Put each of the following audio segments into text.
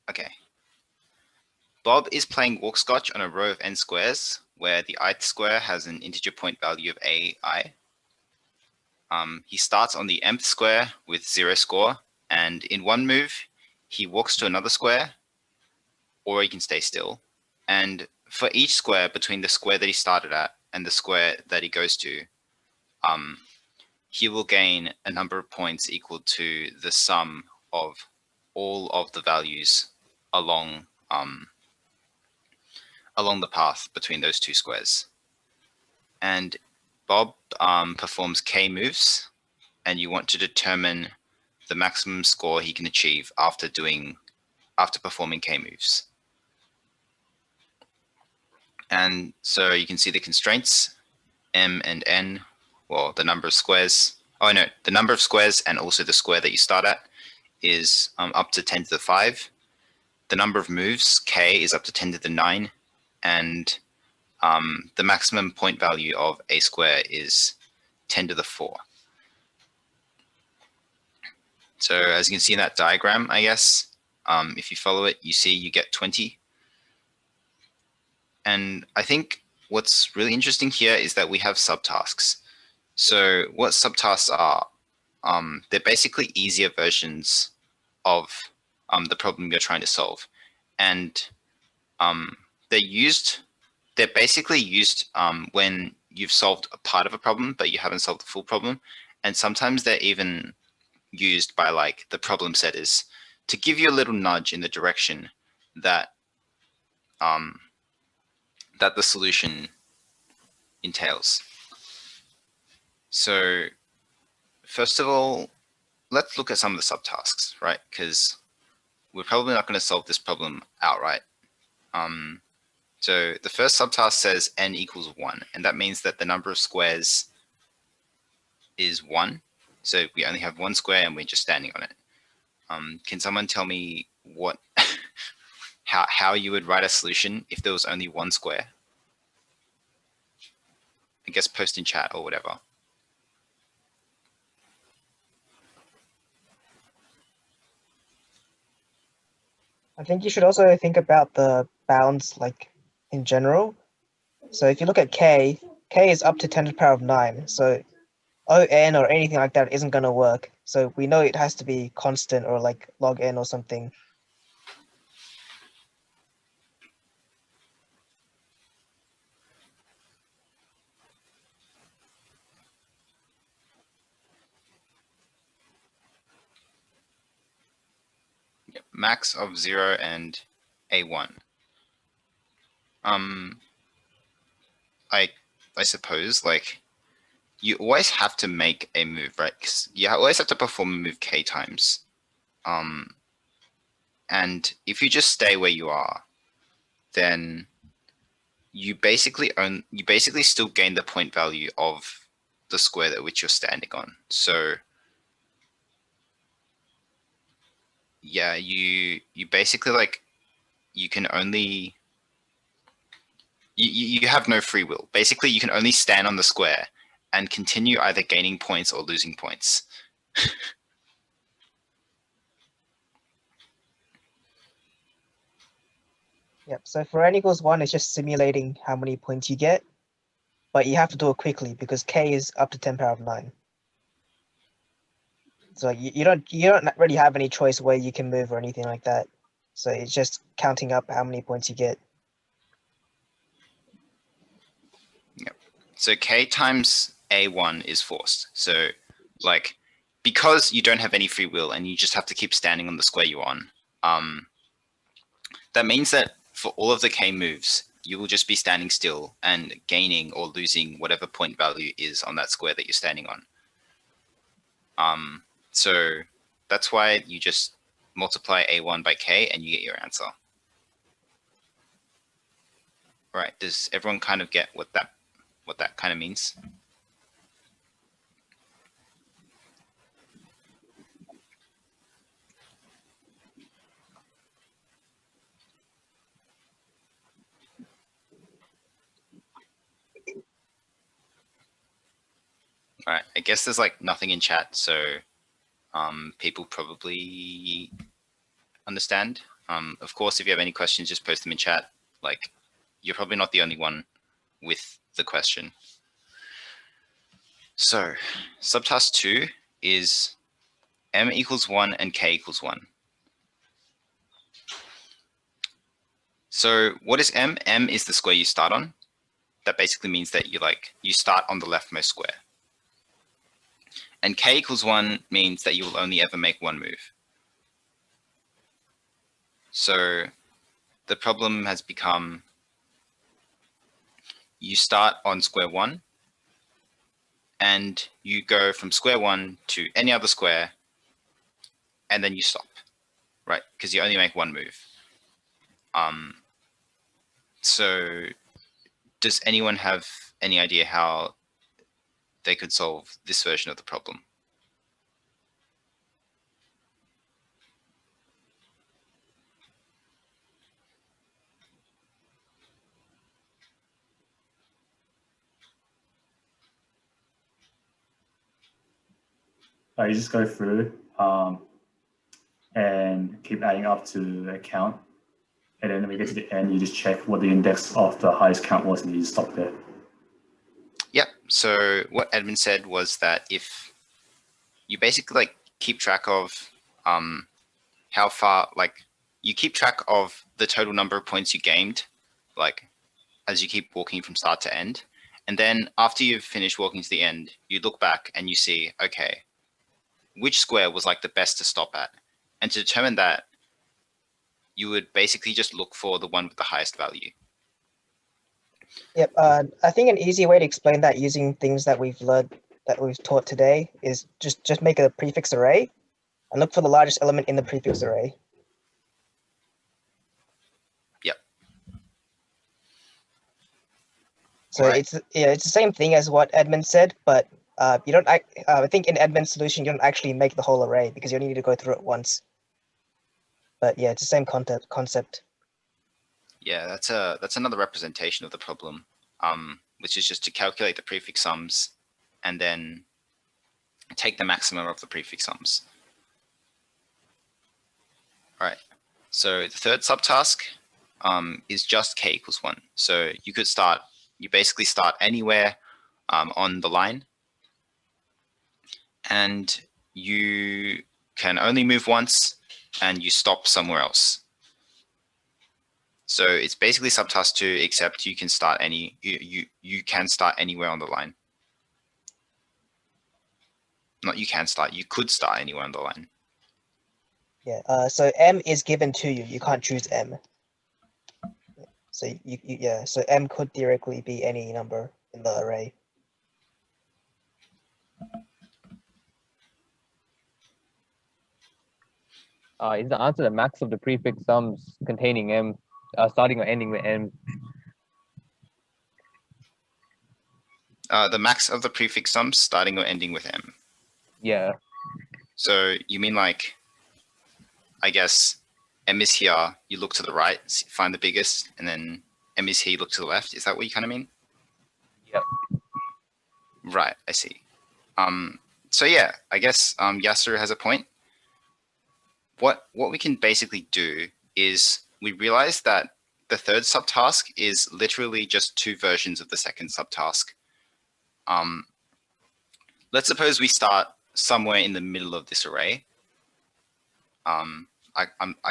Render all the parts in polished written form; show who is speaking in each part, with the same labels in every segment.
Speaker 1: Okay. Bob is playing Walkscotch on a row of n squares, where the ith square has an integer point value of ai. He starts on the mth square with 0 score, and in one move, he walks to another square, or he can stay still. And for each square between the square that he started at and the square that he goes to, he will gain a number of points equal to the sum of all of the values along the path between those two squares. And Bob performs k moves, and you want to determine the maximum score he can achieve after performing k moves. And so you can see the constraints, m and n, well, the number of squares. Oh no, the number of squares and also the square that you start at is up to 10 to the 5. The number of moves, k, is up to 10 to the 9. And the maximum point value of a square is 10 to the 4. So as you can see in that diagram, I guess, if you follow it, you see you get 20. And I think what's really interesting here is that we have subtasks. So what subtasks are, they're basically easier versions of the problem you're trying to solve. And they're basically used when you've solved a part of a problem, but you haven't solved the full problem. And sometimes they're even used by like the problem setters to give you a little nudge in the direction that that the solution entails. So first of all, let's look at some of the subtasks, right? Because we're probably not going to solve this problem outright. So the first subtask says n equals 1, and that means that the number of squares is 1. So we only have one square and we're just standing on it. Can someone tell me what how you would write a solution if there was only one square? I guess post in chat or whatever.
Speaker 2: I think you should also think about the bounds like in general. So if you look at k is up to 10 to the power of 9. So on or anything like that isn't going to work. So we know it has to be constant or like log n or something.
Speaker 1: Yep, max of 0 and a1. I suppose like you always have to make a move, right? 'Cause you always have to perform a move k times. And if you just stay where you are, then you basically still gain the point value of the square at which you're standing on. So yeah, you basically like you can only you have no free will. Basically, you can only stand on the square and continue either gaining points or losing points.
Speaker 2: Yep. So for n equals 1, it's just simulating how many points you get, but you have to do it quickly because k is up to 10 power of 9. So you don't really have any choice where you can move or anything like that. So it's just counting up how many points you get.
Speaker 1: Yep. So k times a1 is forced. So like because you don't have any free will and you just have to keep standing on the square you're on, that means that for all of the k moves, you will just be standing still and gaining or losing whatever point value is on that square that you're standing on. So that's why you just multiply a1 by k and you get your answer. All right, does everyone kind of get what that kind of means? All right, I guess there's like nothing in chat, so people probably understand. Of course, if you have any questions, just post them in chat. Like, you're probably not the only one with the question. So subtask 2 is m equals 1 and k equals 1. So what is m? M is the square you start on. That basically means that you start on the leftmost square. And k equals 1 means that you will only ever make one move. So the problem has become you start on square 1 and you go from square 1 to any other square and then you stop, right? Because you only make one move. So does anyone have any idea how they could solve this version of the problem?
Speaker 3: You just go through and keep adding up to the count. And then when you get to the end, you just check what the index of the highest count was and you just stop there.
Speaker 1: Yep. So what Edmund said was that if you basically keep track of how far, you keep track of the total number of points you gained, as you keep walking from start to end. And then after you've finished walking to the end, you look back and you see, okay, which square was the best to stop at? And to determine that, you would basically just look for the one with the highest value.
Speaker 2: Yep. I think an easy way to explain that using things that we've learned, that we've taught today, is just make a prefix array and look for the largest element in the prefix array.
Speaker 1: Yep.
Speaker 2: So
Speaker 1: Right.
Speaker 2: it's the same thing as what Edmund said, but you don't. I think in Edmund's solution you don't actually make the whole array because you only need to go through it once. But yeah, it's the same concept.
Speaker 1: Yeah, that's another representation of the problem, which is just to calculate the prefix sums and then take the maximum of the prefix sums. All right. So the third subtask is just k equals 1. So you basically start anywhere on the line, and you can only move once and you stop somewhere else. So it's basically subtask 2, except you can start you can start anywhere on the line. Not you can start, you could start anywhere on the line.
Speaker 2: Yeah. So m is given to you. You can't choose m. So So m could theoretically be any number in the array.
Speaker 4: Is the answer the max of the prefix sums containing m, starting or ending with m?
Speaker 1: The max of the prefix sums starting or ending with m.
Speaker 4: Yeah.
Speaker 1: So you mean I guess m is here, you look to the right, find the biggest, and then m is here, you look to the left. Is that what you kind of mean?
Speaker 4: Yep.
Speaker 1: Right, I see. So yeah, I guess Yasser has a point. What we can basically do is we realize that the third subtask is literally just two versions of the second subtask. Let's suppose we start somewhere in the middle of this array. I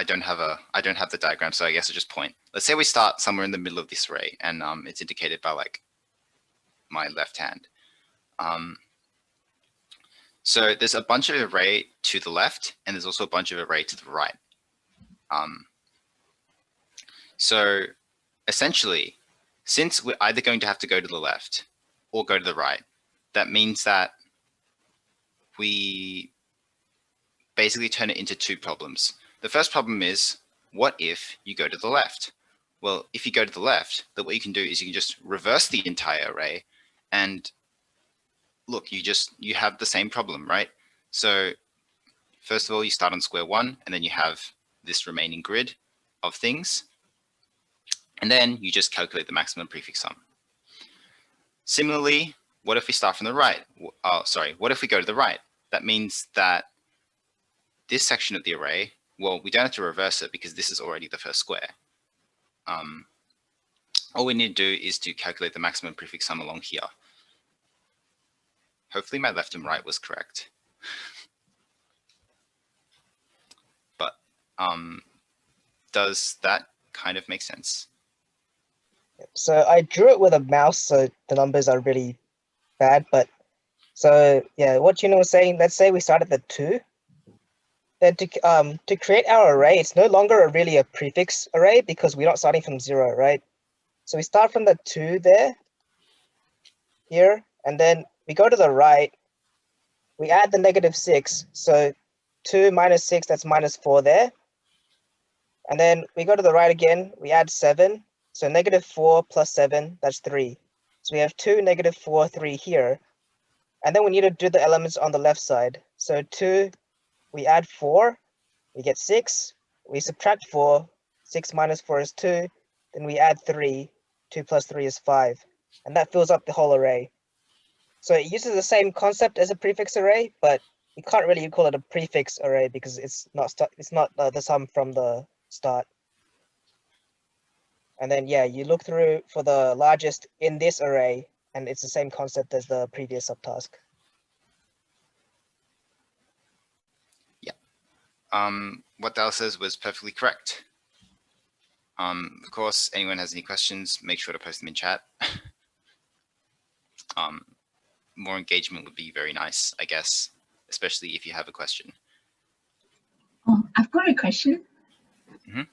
Speaker 1: don't have the diagram, so I guess I'll just point. Let's say we start somewhere in the middle of this array, and it's indicated by my left hand. So there's a bunch of array to the left, and there's also a bunch of array to the right. So essentially, since we're either going to have to go to the left or go to the right, that means that we basically turn it into two problems. The first problem is, what if you go to the left? Well, if you go to the left, then what you can do is you can just reverse the entire array, and look, you have the same problem, right? So first of all, you start on square 1, and then you have this remaining grid of things. And then you just calculate the maximum prefix sum. Similarly, what if we start from the right? What if we go to the right? That means that this section of the array well, we don't have to reverse it because this is already the first square. All we need to do is to calculate the maximum prefix sum along here. Hopefully my left and right was correct. But does that kind of make sense?
Speaker 2: So I drew it with a mouse, so the numbers are really bad. But so yeah, what Gina was saying, let's say we start at the 2. Then to create our array, it's no longer really a prefix array because we're not starting from 0, right? So we start from the 2 there, here, and then we go to the right. We add the -6, so 2 minus 6, that's -4 there. And then we go to the right again, we add 7, so -4 plus 7, that's 3. So we have 2, -4, 3 here. And then we need to do the elements on the left side. So 2, we add 4, we get 6. We subtract 4, 6 minus 4 is 2. Then we add 3, 2 plus 3 is 5. And that fills up the whole array. So it uses the same concept as a prefix array, but you can't really call it a prefix array because it's not the sum from the start. And then yeah, you look through for the largest in this array, and it's the same concept as the previous subtask.
Speaker 1: What Dal says was perfectly correct. Of course, anyone has any questions, make sure to post them in chat. More engagement would be very nice, I guess, especially if you have a question.
Speaker 5: Oh, I've got a question.
Speaker 1: Mhm.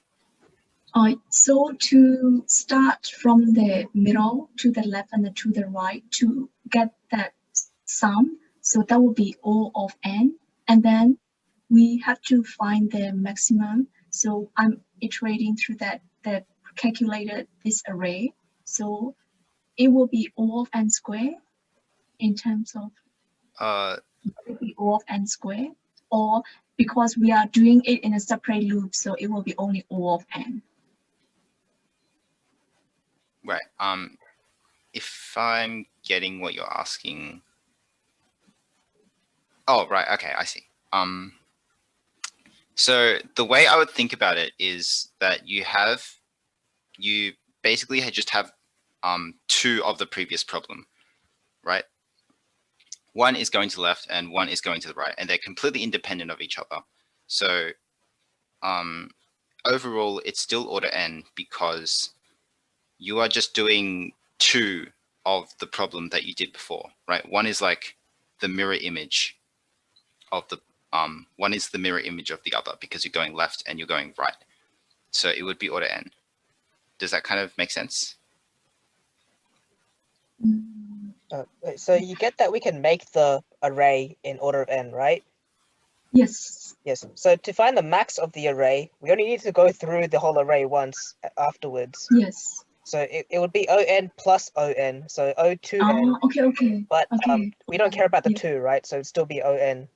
Speaker 5: So to start from the middle to the left and to the right to get that sum, so that will be O of n, and then we have to find the maximum. So I'm iterating through that calculated this array. So it will be O of n squared in terms of it will be O of n squared, or because we are doing it in a separate loop, so it will be only O of n.
Speaker 1: Right. If I'm getting what you're asking. Oh, right. Okay, I see. So the way I would think about it is that you basically just have 2 of the previous problem, right? One is going to the left and one is going to the right, and they're completely independent of each other. So overall, it's still order n because you are just doing 2 of the problem that you did before, right? One is like the mirror image of the one is the mirror image of the other because you're going left and you're going right. So it would be order n. Does that kind of make sense?
Speaker 2: So you get that we can make the array in order of n, right?
Speaker 5: Yes.
Speaker 2: Yes. So to find the max of the array, we only need to go through the whole array once afterwards.
Speaker 5: Yes.
Speaker 2: So it would be on plus on, so O2n.
Speaker 5: Oh, okay.
Speaker 2: But
Speaker 5: Okay.
Speaker 2: we don't care about the
Speaker 5: Yeah.
Speaker 2: 2, right? So it'd still be on.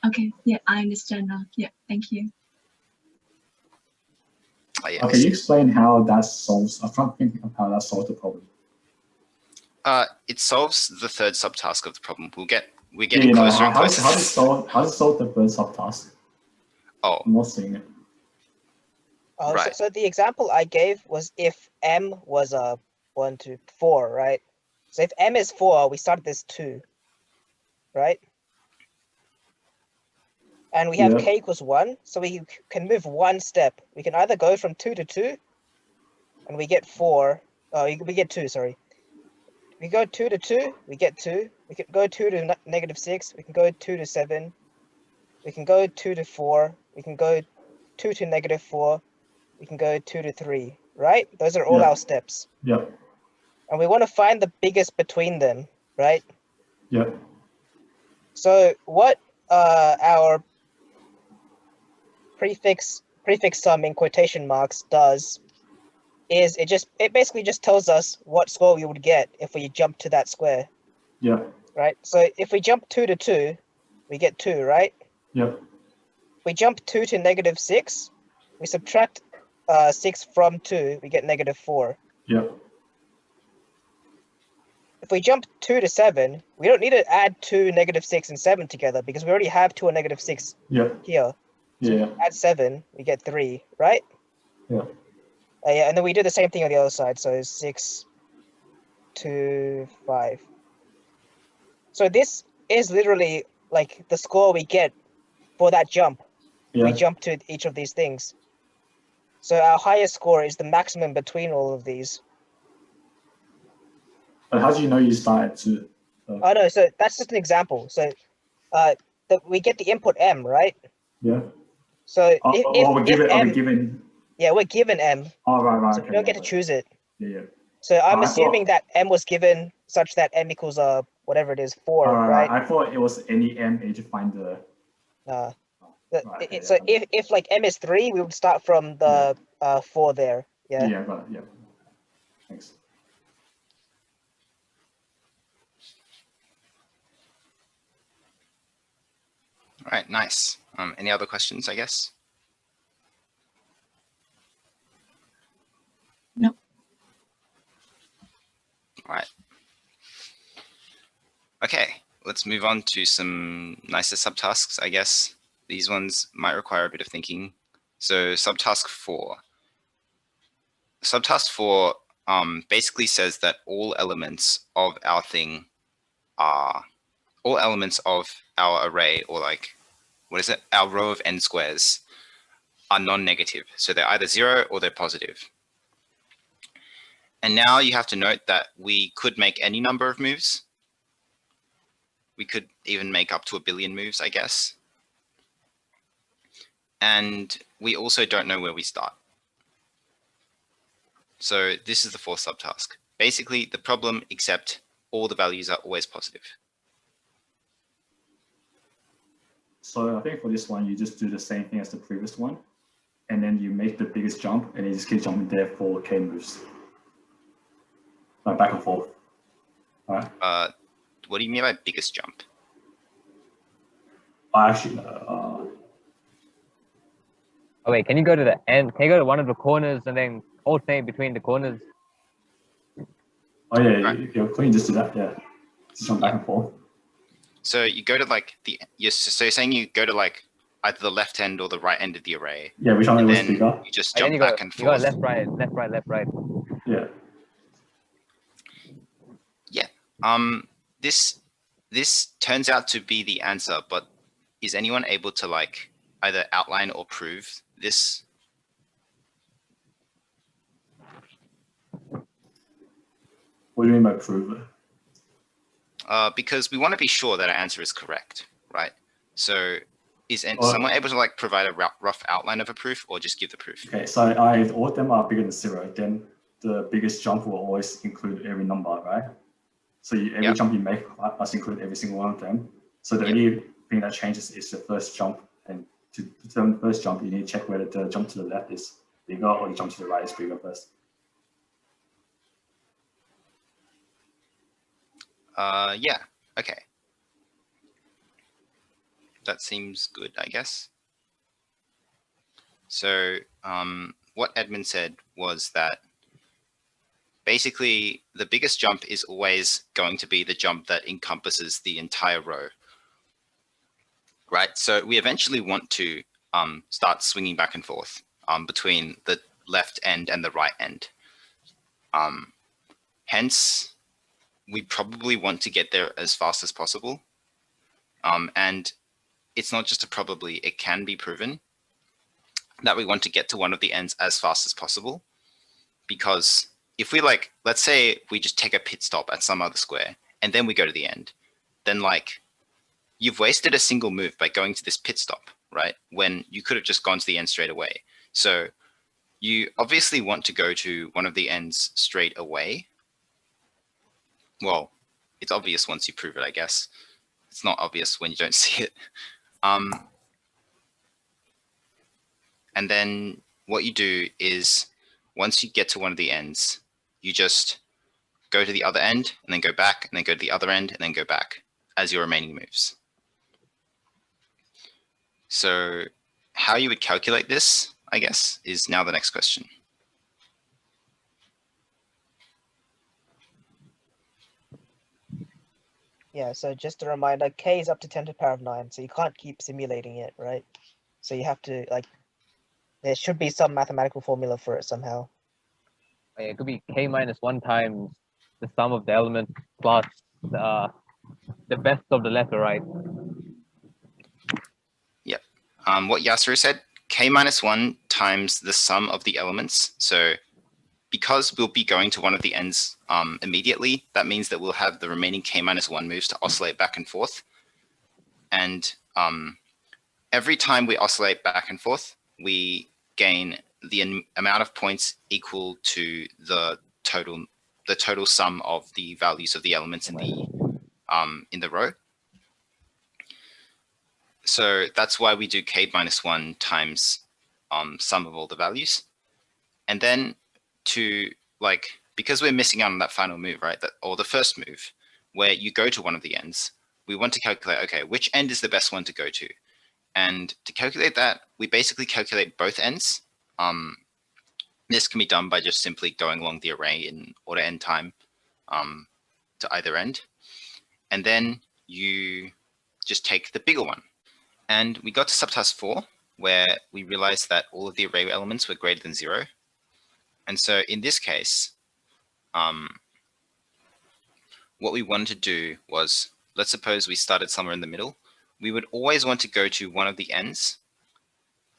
Speaker 5: Okay. Yeah, I understand now. Yeah, thank you.
Speaker 1: Oh, yeah,
Speaker 3: Can you explain how that solves? I'm trying to think of how that solves the problem.
Speaker 1: it solves the 3rd subtask of the problem. We're getting closer and
Speaker 3: how
Speaker 1: closer.
Speaker 3: does it solve the first subtask?
Speaker 1: Oh,
Speaker 3: I'm not seeing it.
Speaker 2: Oh,
Speaker 1: Right.
Speaker 2: so the example I gave was if m was 1, 2, 4, right? So if m is 4, we start this 2, right? And we have
Speaker 3: Yeah.
Speaker 2: k equals 1, so we can move 1 step. We can either go from 2 to 2, and we get 4. We get 2, sorry. We go 2 to 2, we get 2. We can go 2 to -6, we can go 2 to 7. We can go 2 to 4, we can go 2 to -4, we can go 2 to 3, right? Those are all
Speaker 3: Yeah.
Speaker 2: our steps.
Speaker 3: Yeah.
Speaker 2: And we want to find the biggest between them, right?
Speaker 3: Yeah.
Speaker 2: So what our prefix sum in quotation marks does is it basically just tells us what score we would get if we jump to that square.
Speaker 3: Yeah.
Speaker 2: Right? So if we jump 2 to 2, we get 2, right?
Speaker 3: Yeah.
Speaker 2: We jump 2 to -6, we subtract 6 from 2, we get -4.
Speaker 3: Yeah.
Speaker 2: If we jump 2 to 7, we don't need to add 2, -6, and 7 together because we already have 2 and -6
Speaker 3: Yeah.
Speaker 2: here.
Speaker 3: Yeah.
Speaker 2: Add 7, we get 3, right?
Speaker 3: Yeah.
Speaker 2: Yeah, and then we do the same thing on the other side. So 6, 2, 5. So this is literally like the score we get for that jump. We
Speaker 3: Yeah.
Speaker 2: jump to each of these things. So our highest score is the maximum between all of these.
Speaker 3: But how do you know you started to?
Speaker 2: Oh no, so that's just an example. So we get the input M, right?
Speaker 3: Yeah.
Speaker 2: So
Speaker 3: Or we
Speaker 2: if
Speaker 3: given. Are
Speaker 2: M,
Speaker 3: we given?
Speaker 2: yeah, we're given M,
Speaker 3: Oh, right.
Speaker 2: so
Speaker 3: Okay,
Speaker 2: we don't
Speaker 3: yeah,
Speaker 2: get to choose it.
Speaker 3: Yeah.
Speaker 2: So I'm
Speaker 3: I
Speaker 2: assuming
Speaker 3: thought-
Speaker 2: that M was given such that M equals whatever it is, 4, right?
Speaker 3: I thought it was any M and you find the.
Speaker 2: Right,
Speaker 3: Okay,
Speaker 2: so
Speaker 3: yeah.
Speaker 2: if like M is 3, we would start from the 4 there. Yeah.
Speaker 3: Yeah, got it. Yeah. Thanks.
Speaker 1: All right, nice. Any other questions, I guess?
Speaker 5: No.
Speaker 1: All right. Okay, let's move on to some nicer subtasks, I guess. These ones might require a bit of thinking. So subtask 4. Subtask 4 basically says that all elements of our thing are, all elements of our array, or like, what is it? Our row of n squares are non-negative. So they're either 0 or they're positive. And now you have to note that we could make any number of moves. We could even make up to 1 billion moves, I guess. And we also don't know where we start. So this is the fourth subtask. Basically the problem, except all the values are always positive.
Speaker 3: So I think for this one, you just do the same thing as the previous one, and then you make the biggest jump, and you just keep jumping there for k moves, like back and forth. All right.
Speaker 1: What do you mean by biggest jump?
Speaker 3: Actually,
Speaker 4: Oh wait, can you go to the end? Can you go to one of the corners and then alternate between the corners?
Speaker 3: oh yeah,
Speaker 1: Right.
Speaker 3: you can just do that. Yeah, just jump back and forth.
Speaker 1: So you go to like so you're saying you go to like either the left end or the right end of the array.
Speaker 3: Yeah, which one
Speaker 1: And
Speaker 3: was
Speaker 1: then
Speaker 3: bigger?
Speaker 1: you just
Speaker 4: And then
Speaker 1: jump
Speaker 4: you
Speaker 1: back
Speaker 4: go,
Speaker 1: and
Speaker 4: you go
Speaker 1: forth.
Speaker 4: left, right, left, right, left, right.
Speaker 3: Yeah.
Speaker 1: This turns out to be the answer, but is anyone able to like either outline or prove this?
Speaker 3: What do you mean by prove?
Speaker 1: Because we want to be sure that our answer is correct, right? So is someone able to like provide a rough outline of a proof, or just give the proof?
Speaker 3: Okay, so if all of them are bigger than 0, then the biggest jump will always include every number, right? So every jump you make must include every single one of them. So the only thing that changes is the first jump, and to determine the first jump, you need to check whether the jump to the left is bigger or the jump to the right is bigger first.
Speaker 1: Yeah, okay. That seems good, I guess. So what Edmund said was that basically the biggest jump is always going to be the jump that encompasses the entire row, right? So we eventually want to start swinging back and forth between the left end and the right end. Hence, we probably want to get there as fast as possible. And it's not just a probably, it can be proven that we want to get to one of the ends as fast as possible. Because if we like, let's say we just take a pit stop at some other square and then we go to the end, then like you've wasted a single move by going to this pit stop, right? When you could have just gone to the end straight away. So you obviously want to go to one of the ends straight away. Well, it's obvious once you prove it, I guess. It's not obvious when you don't see it. And then what you do is once you get to one of the ends, you just go to the other end and then go back and then go to the other end and then go back as your remaining moves. So how you would calculate this, I guess, is now the next question.
Speaker 2: Yeah, so just a reminder, k is up to 10 to the power of 9, so you can't keep simulating it, right? So you have to like, there should be some mathematical formula for it somehow.
Speaker 4: It could be k minus 1 times the sum of the elements plus the best of the left or right.
Speaker 1: What Yasuru said, k minus 1 times the sum of the elements. So because we'll be going to one of the ends immediately, that means that we'll have the remaining k minus 1 moves to oscillate back and forth. And every time we oscillate back and forth, we gain the amount of points equal to the total sum of the values of the elements in the row. So that's why we do k minus 1 times sum of all the values. And then because we're missing out on that final move, right? Or the first move, where you go to one of the ends, we want to calculate, okay, which end is the best one to go to? And to calculate that, we basically calculate both ends. This can be done by just simply going along the array in order n time to either end. And then you just take the bigger one. And we got to subtask 4, where we realized that all of the array elements were greater than 0. And so in this case, what we wanted to do was, let's suppose we started somewhere in the middle. We would always want to go to one of the ends.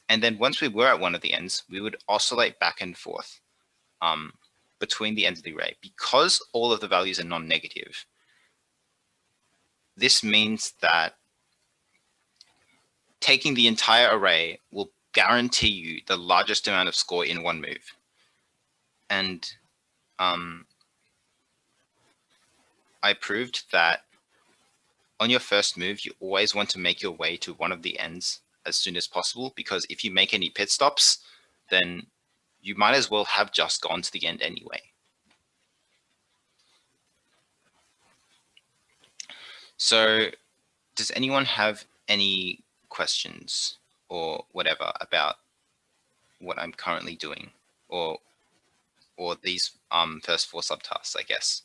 Speaker 1: And then once we were at one of the ends, we would oscillate back and forth between the ends of the array. Because all of the values are non-negative, this means that taking the entire array will guarantee you the largest amount of score in one move. And I proved that on your first move, you always want to make your way to one of the ends as soon as possible, because if you make any pit stops, then you might as well have just gone to the end anyway. So does anyone have any questions or whatever about what I'm currently doing, or these first 4 subtasks, I guess?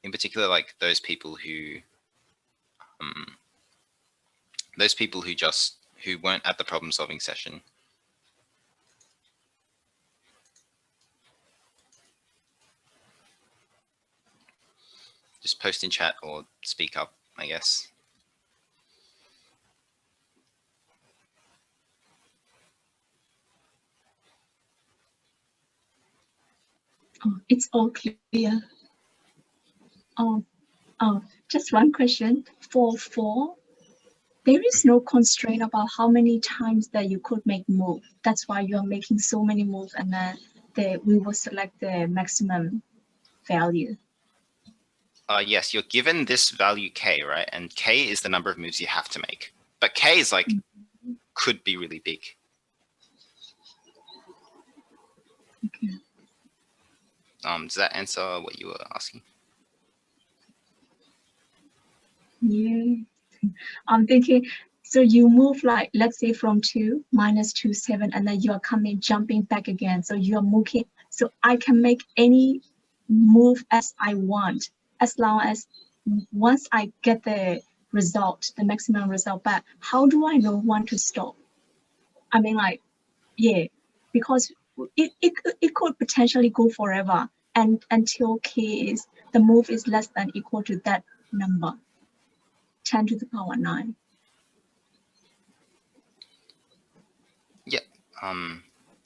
Speaker 1: In particular, like those people who weren't at the problem solving session. Just post in chat or speak up, I guess.
Speaker 5: Oh, it's all clear. Just one question. For 4, there is no constraint about how many times that you could make move. That's why you are making so many moves, and then we will select the maximum value.
Speaker 1: Yes, you're given this value k, right? And k is the number of moves you have to make. But k is like, could be really big.
Speaker 5: Okay.
Speaker 1: Does that answer what you were asking?
Speaker 5: Yeah. I'm thinking, so you move like, let's say from 2 minus 2, 7, and then you are jumping back again. So you are moving, so I can make any move as I want, as long as once I get the result, the maximum result back. How do I know when to stop? I mean, like, yeah, because it could potentially go forever, and until the move is less than equal to that number, 10 to the power 9.
Speaker 1: Yeah.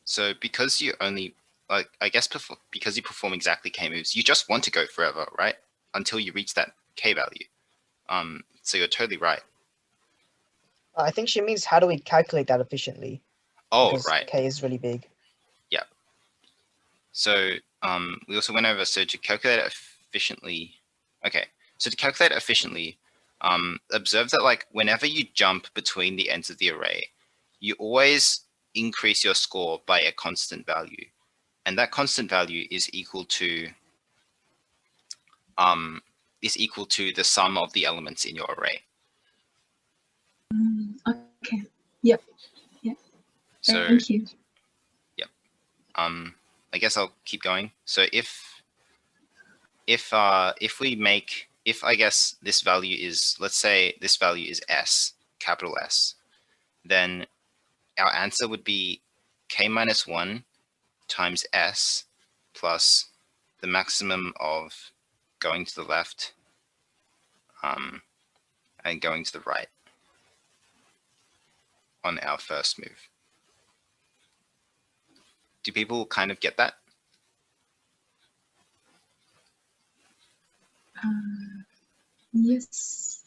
Speaker 1: So because you only, like, I guess because you perform exactly k moves, you just want to go forever, right? Until you reach that k value. So you're totally right.
Speaker 2: I think she means how do we calculate that efficiently?
Speaker 1: Oh,
Speaker 2: Because
Speaker 1: right.
Speaker 2: k is really big.
Speaker 1: Yeah. So we also went over, so to calculate it efficiently. Okay. So to calculate it efficiently, observe that like whenever you jump between the ends of the array, you always increase your score by a constant value. And that constant value is equal to the sum of the elements in your array.
Speaker 5: Okay. Yep. Yep.
Speaker 1: So
Speaker 5: thank you.
Speaker 1: Yep. I guess I'll keep going. So if I guess this value is, let's say this value is s, capital S, then our answer would be k minus 1 times s plus the maximum of going to the left and going to the right on our first move. Do people kind of get that?
Speaker 5: Yes.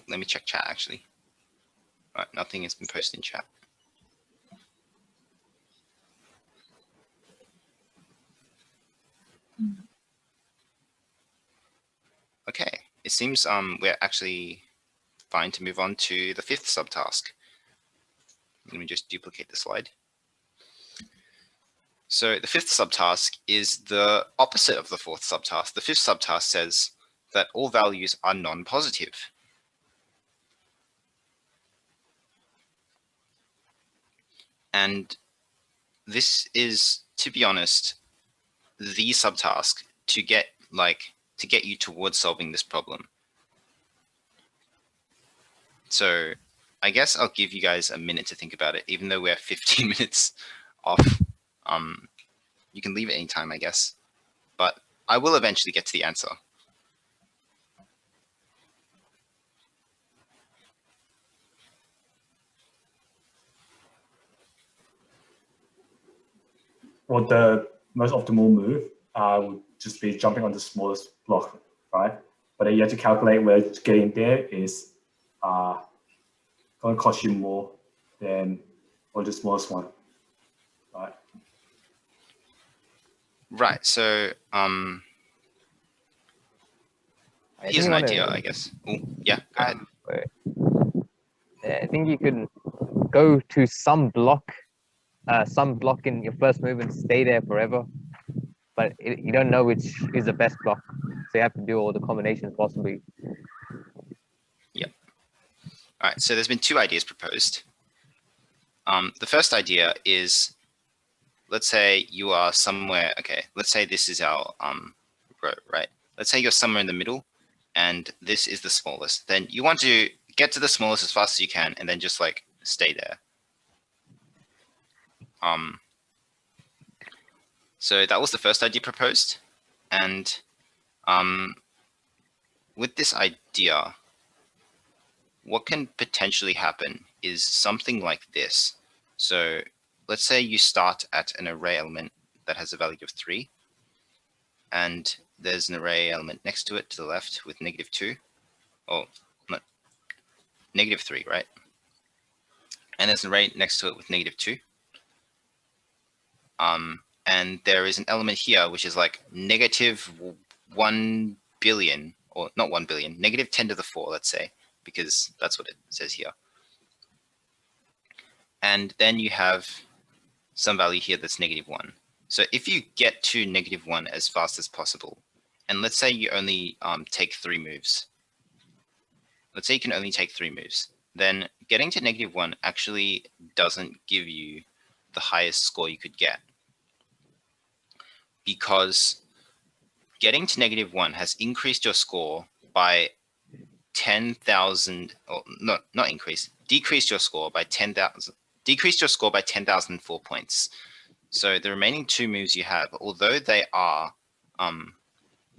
Speaker 1: Let me check chat actually. All right, nothing has been posted in chat. Okay, it seems we're actually fine to move on to the fifth subtask. Let me just duplicate the slide. So the fifth subtask is the opposite of the fourth subtask. The fifth subtask says that all values are non-positive. And this is, to be honest, the subtask to get you towards solving this problem. So I guess I'll give you guys a minute to think about it, even though we're 15 minutes off. You can leave it anytime, I guess, but I will eventually get to the answer.
Speaker 3: Well, the most optimal move would just be jumping on the smallest block, right? But then you have to calculate where getting there is going to cost you more than on the smallest one, right?
Speaker 1: Right. So here's an idea, I guess. Oh, yeah, go ahead.
Speaker 4: I think you can go to some block in your first move and stay there forever, but you don't know which is the best block, so you have to do all the combinations possibly.
Speaker 1: Yep. All right, so there's been two ideas proposed. The first idea is, let's say you are somewhere, okay, let's say this is our row, right? Let's say you're somewhere in the middle and this is the smallest. Then you want to get to the smallest as fast as you can and then just like stay there. So that was the first idea proposed. And with this idea, what can potentially happen is something like this. So let's say you start at an array element that has a value of 3, and there's an array element next to it to the left with -2, or not, -3, right? And there's an array next to it with -2. And there is an element here which is like -1 billion, or not 1 billion, -10 to the 4, let's say, because that's what it says here. And then you have some value here that's -1. So if you get to -1 as fast as possible, and let's say you only take 3 moves. Let's say you can only take 3 moves. Then getting to -1 actually doesn't give you the highest score you could get, because getting to -1 has increased your score by 10,000, or not increased, decreased your score by 10,000, decreased your score by 10,004 points. So the remaining 2 moves you have, although they are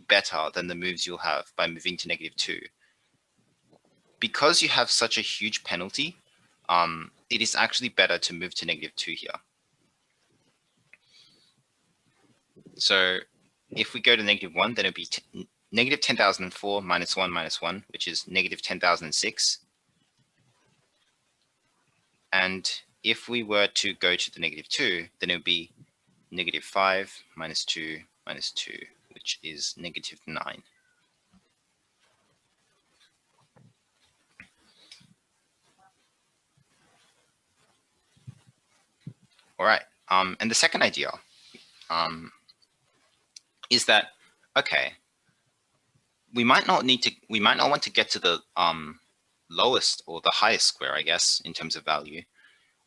Speaker 1: better than the moves you'll have by moving to -2, because you have such a huge penalty, it is actually better to move to -2 here. So if we go to -1, then it'd be -10,004 minus 1, which is -10,006. And if we were to go to the -2, then it would be -5 minus 2 minus 2, which is -9. All right. And the second idea is that, okay, we might not want to get to the lowest or the highest square, I guess, in terms of value.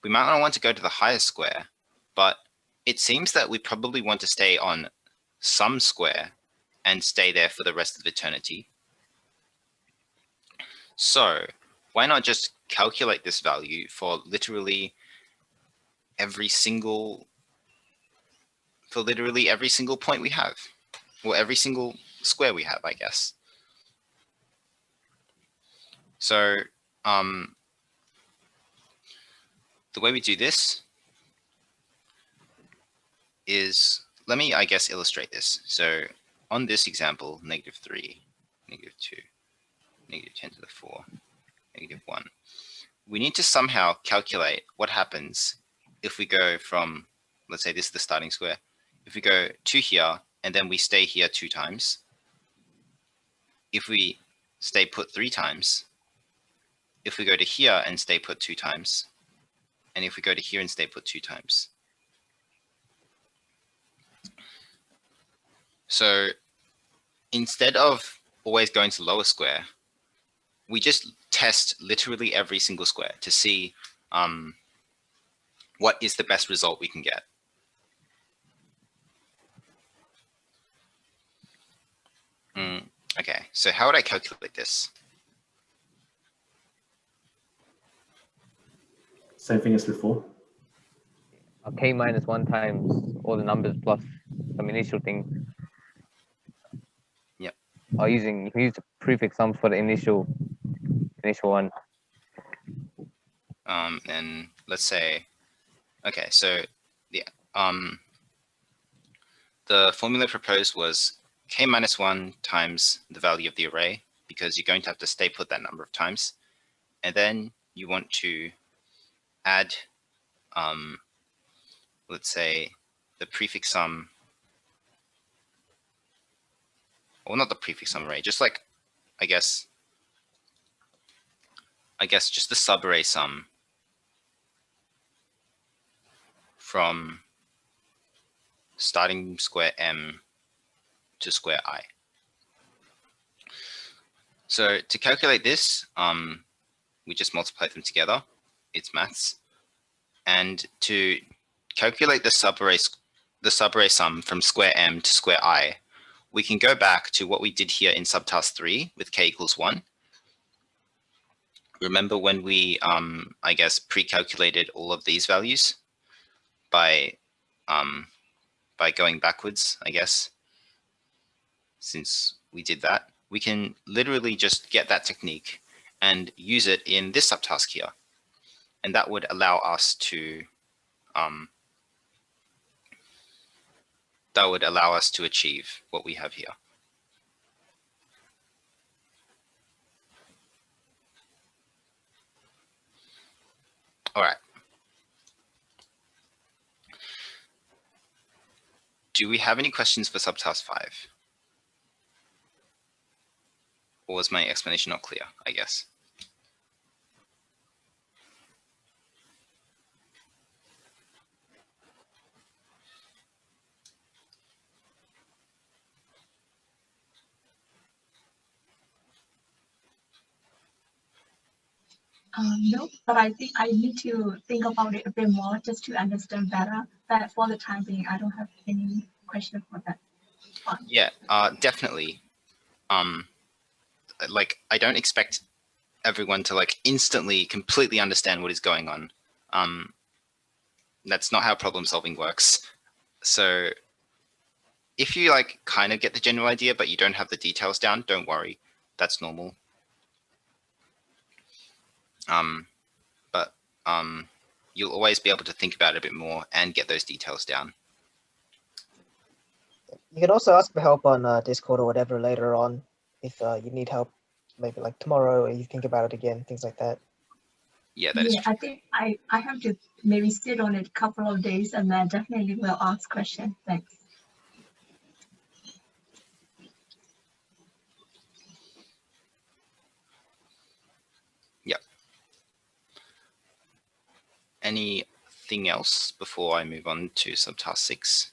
Speaker 1: We might not want to go to the highest square, but it seems that we probably want to stay on some square and stay there for the rest of eternity. So why not just calculate this value for literally every single point we have, or every single square we have, I guess. So the way we do this is, let me, I guess, illustrate this. So on this example, -3, -2, -10⁴, -1, we need to somehow calculate what happens if we go from, let's say this is the starting square, if we go to here and then we stay here 2 times, if we stay put 3 times, if we go to here and stay put 2 times, and if we go to here and stay put 2 times. So instead of always going to lower square, we just test literally every single square to see what is the best result we can get. Okay, so how would I calculate this?
Speaker 3: Same thing as before.
Speaker 4: K minus 1 times all the numbers plus some initial thing.
Speaker 1: Yep.
Speaker 4: Or you can use the prefix sum for the initial one.
Speaker 1: And let's say, okay, so the formula proposed was K minus 1 times the value of the array, because you're going to have to stay put that number of times. And then you want to add, let's say, the prefix sum, or not the prefix sum array, just like, I guess just the subarray sum from starting square m to square I. So to calculate this, we just multiply them together. It's maths. And to calculate the subarray sum from square m to square I, we can go back to what we did here in subtask 3 with k equals 1. Remember when we, I guess, pre-calculated all of these values by going backwards, I guess, since we did that? We can literally just get that technique and use it in this subtask here. And that would allow us to achieve what we have here. All right. Do we have any questions for subtask 5? Or was my explanation not clear, I guess?
Speaker 5: No, but I think I need to think about it a bit more just to understand better. But for the time being, I don't have any question for that.
Speaker 1: Yeah, definitely. Like, I don't expect everyone to like instantly completely understand what is going on. That's not how problem solving works. So if you like kind of get the general idea, but you don't have the details down, don't worry. That's normal. But you'll always be able to think about it a bit more and get those details down.
Speaker 2: You can also ask for help on Discord or whatever later on if you need help, maybe like tomorrow, or you think about it again, things like that.
Speaker 1: Yeah, that is true.
Speaker 5: I think I have to maybe sit on it a couple of days and then definitely will ask questions. Thanks.
Speaker 1: Yep. Anything else before I move on to subtask 6?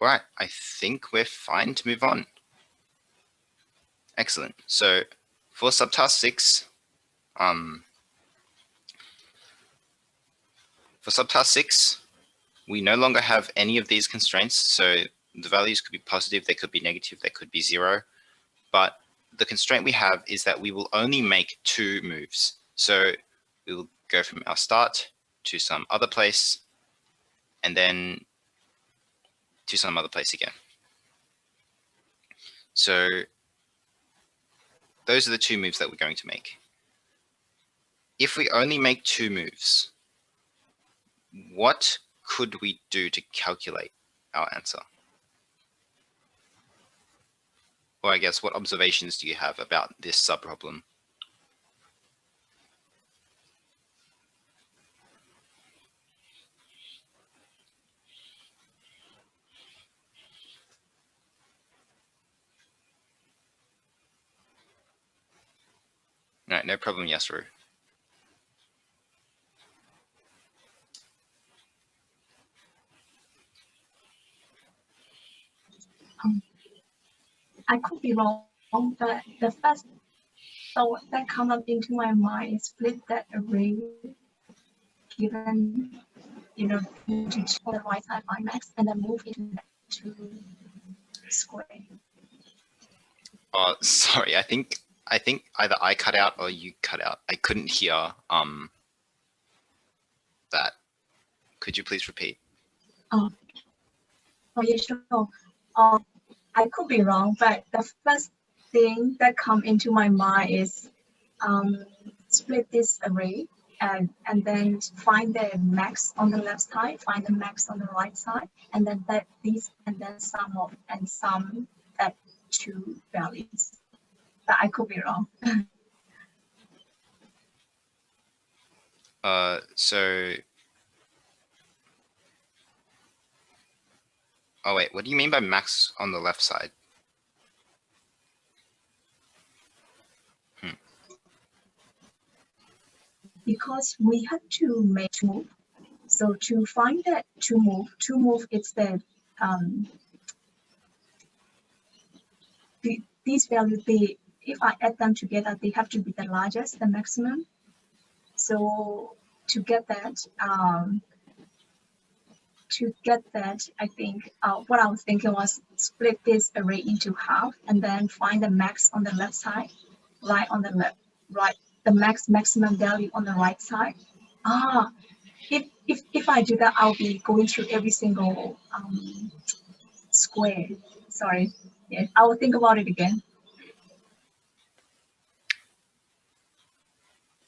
Speaker 1: All right, I think we're fine to move on. Excellent. So for subtask 6, we no longer have any of these constraints. So the values could be positive, they could be negative, they could be 0. But the constraint we have is that we will only make 2 moves. So we will go from our start to some other place, and then to some other place again. So those are the 2 moves that we're going to make. If we only make 2 moves, what could we do to calculate our answer? Or I guess, what observations do you have about this subproblem? All right, no problem, Yasru.
Speaker 5: I could be wrong, but the first thought that comes up into my mind is split that array given, into on the right side by max and then move it to square.
Speaker 1: Sorry, I think either I cut out or you cut out. I couldn't hear that. Could you please repeat?
Speaker 5: Oh yeah, sure. I could be wrong, but the first thing that comes into my mind is split this array and then find the max on the left side, find the max on the right side, and then that these and then sum that 2 values. But I could be wrong.
Speaker 1: Oh wait, what do you mean by max on the left side?
Speaker 5: Because we have to make 2 move. So to find that 2 move, it's the these values, if I add them together, they have to be the largest, the maximum. So to get that, I think what I was thinking was split this array into half and then find the max on the left side, right on the left, right, the maximum value on the right side. If I do that, I'll be going through every single square. Sorry. Yeah, I will think about it again.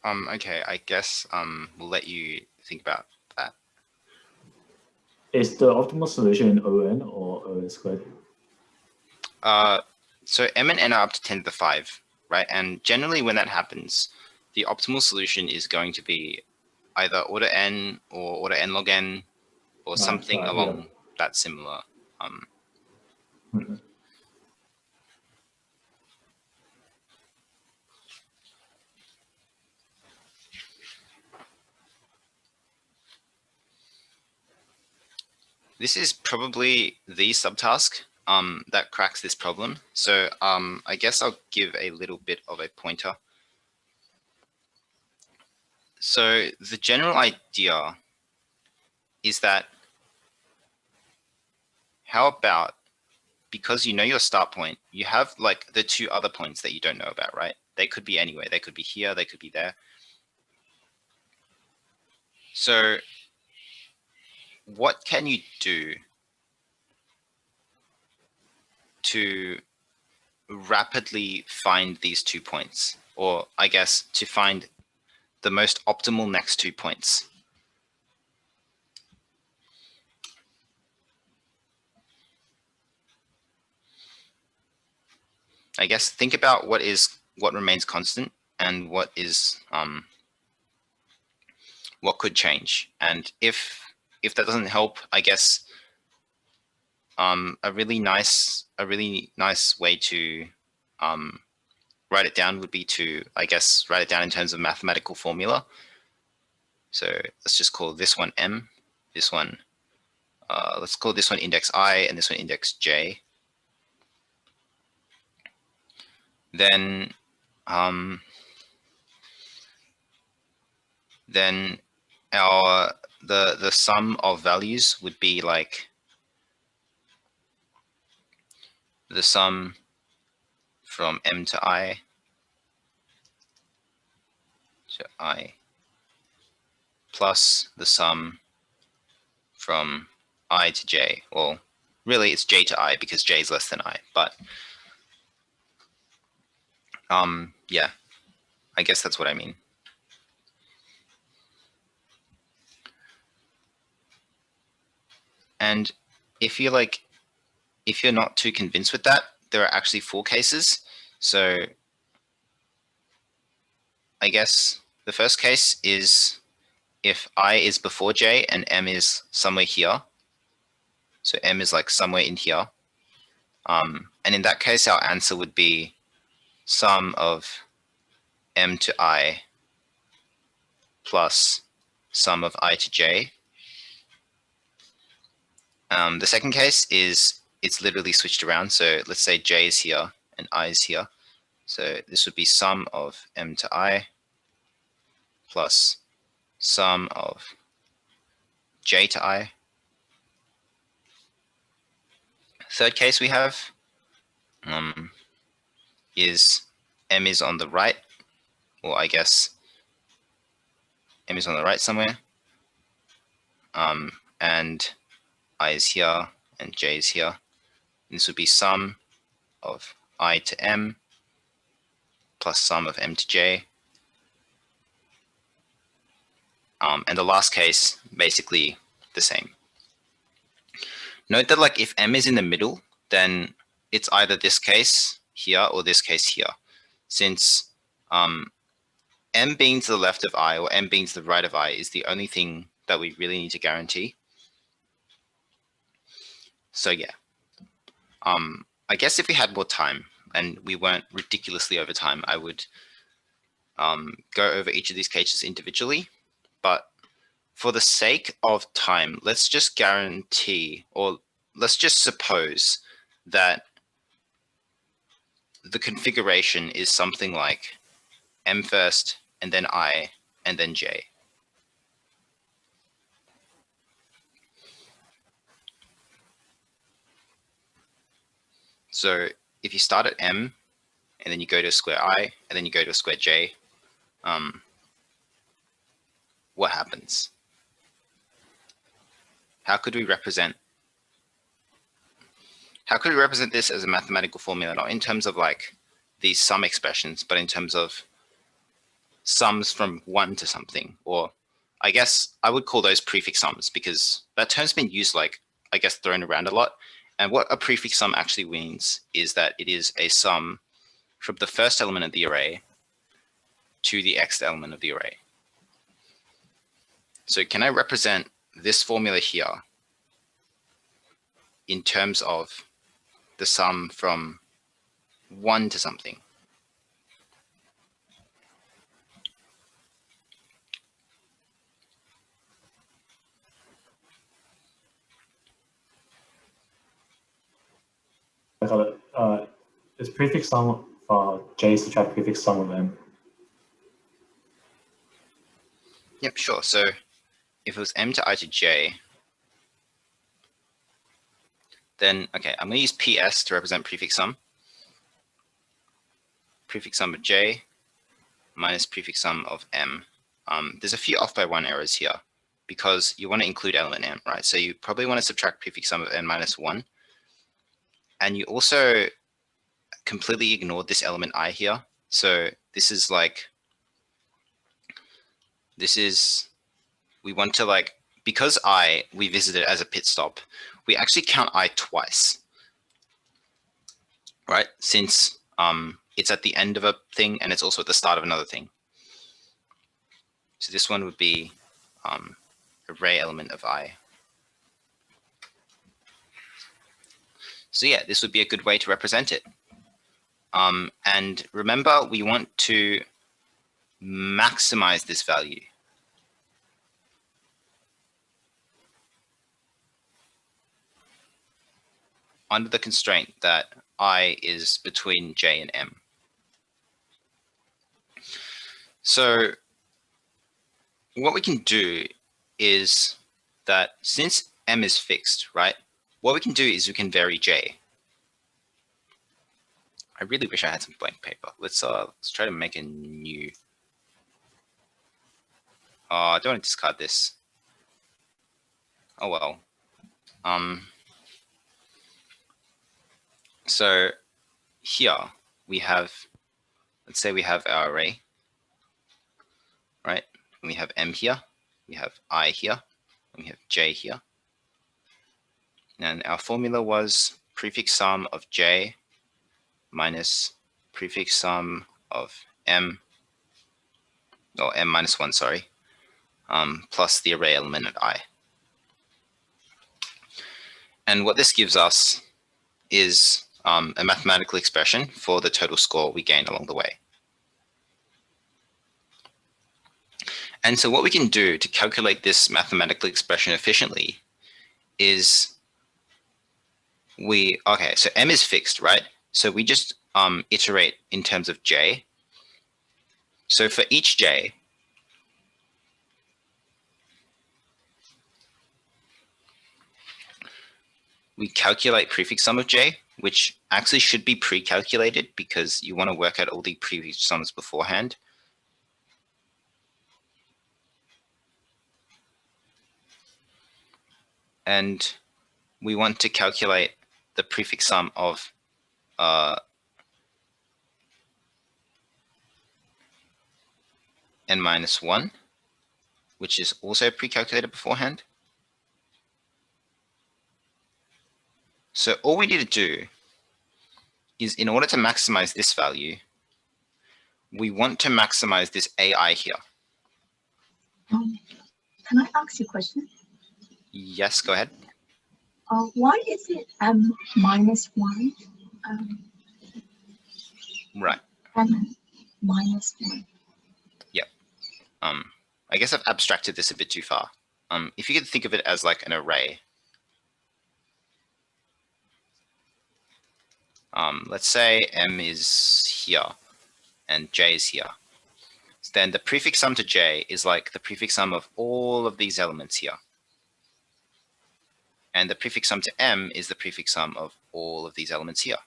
Speaker 1: Okay, I guess we'll let you think about that.
Speaker 3: Is the optimal solution in ON or ON squared?
Speaker 1: So m and n are up to 10 to the 5, right? And generally when that happens, the optimal solution is going to be either order n or order n log n or something along that similar. This is probably the subtask that cracks this problem. So I guess I'll give a little bit of a pointer. So the general idea is that how about, because you know your start point, you have like the 2 other points that you don't know about, right? They could be anywhere. They could be here, they could be there. So what can you do to rapidly find these 2 points? Or I guess to find the most optimal next 2 points? I guess think about what remains constant and what is what could change. And if that doesn't help, I guess a really nice way to write it down would be to, I guess, write it down in terms of mathematical formula. So let's just call this one m, this one let's call this one index I and this one index J. Then the sum of values would be like the sum from M to I plus the sum from I to J. Well, really it's J to I because J is less than I, but yeah, I guess that's what I mean. And if you're not too convinced with that, there are actually 4 cases. So I guess the first case is if I is before J and M is somewhere here. So M is like somewhere in here. And in that case, our answer would be sum of M to I plus sum of I to J. The second case is it's literally switched around. So let's say J is here and I is here. So this would be sum of M to I plus sum of J to I. Third case we have is M is on the right, or I guess M is on the right somewhere, and I is here and J is here. And this would be sum of I to M plus sum of M to J. And the last case, basically the same. Note that like if M is in the middle, then it's either this case here or this case here. Since M being to the left of I or M being to the right of I is the only thing that we really need to guarantee. So yeah, I guess if we had more time and we weren't ridiculously over time, I would go over each of these cases individually. But for the sake of time, let's just guarantee, or let's just suppose that the configuration is something like M first, and then I, and then J. So if you start at M, and then you go to a square I, and then you go to a square J, what happens? How could we represent this as a mathematical formula, not in terms of like these sum expressions, but in terms of sums from 1 to something? Or I guess I would call those prefix sums, because that term's been used, like, I guess, thrown around a lot. And what a prefix sum actually means is that it is a sum from the first element of the array to the xth element of the array. So can I represent this formula here in terms of the sum from 1 to something?
Speaker 3: I got it. Is prefix sum for J subtract prefix sum of M?
Speaker 1: Yep, sure. So if it was M to I to J, then, okay, I'm going to use PS to represent prefix sum. Prefix sum of J minus prefix sum of M. There's a few off by 1 errors here, because you want to include element M, right? So you probably want to subtract prefix sum of M minus 1. And you also completely ignored this element I here. So this is like, we want to, like, because I, we visited as a pit stop, we actually count I twice, right? Since it's at the end of a thing and it's also at the start of another thing. So this one would be array element of I. So yeah, this would be a good way to represent it. And remember, we want to maximize this value. under the constraint that I is between j and m. So what we can do is that since m is fixed, right, what we can do is we can vary j. I really wish I had some blank paper. Let's try to make a new. I don't want to discard this. Oh well. So here we have, let's say we have our array, right? And we have m here, we have I here, and we have j here. And our formula was prefix sum of j minus prefix sum of m, or m minus 1, sorry, plus the array element at I. And what this gives us is a mathematical expression for the total score we gain along the way. And so what we can do to calculate this mathematical expression efficiently is so m is fixed, right? So we just iterate in terms of j. So for each j, we calculate prefix sum of j, which actually should be pre-calculated because you want to work out all the prefix sums beforehand. And we want to calculate the prefix sum of n minus 1, which is also pre-calculated beforehand. So all we need to do is, in order to maximize this value, we want to maximize this AI here.
Speaker 5: Can I ask you a question?
Speaker 1: Yes, go ahead.
Speaker 5: Why is it m minus 1?
Speaker 1: Right.
Speaker 5: M minus 1.
Speaker 1: Yep. I guess I've abstracted this a bit too far. If you could think of it as like an array. Let's say m is here and j is here. So then the prefix sum to j is like the prefix sum of all of these elements here. And the prefix sum to m is the prefix sum of all of these elements here.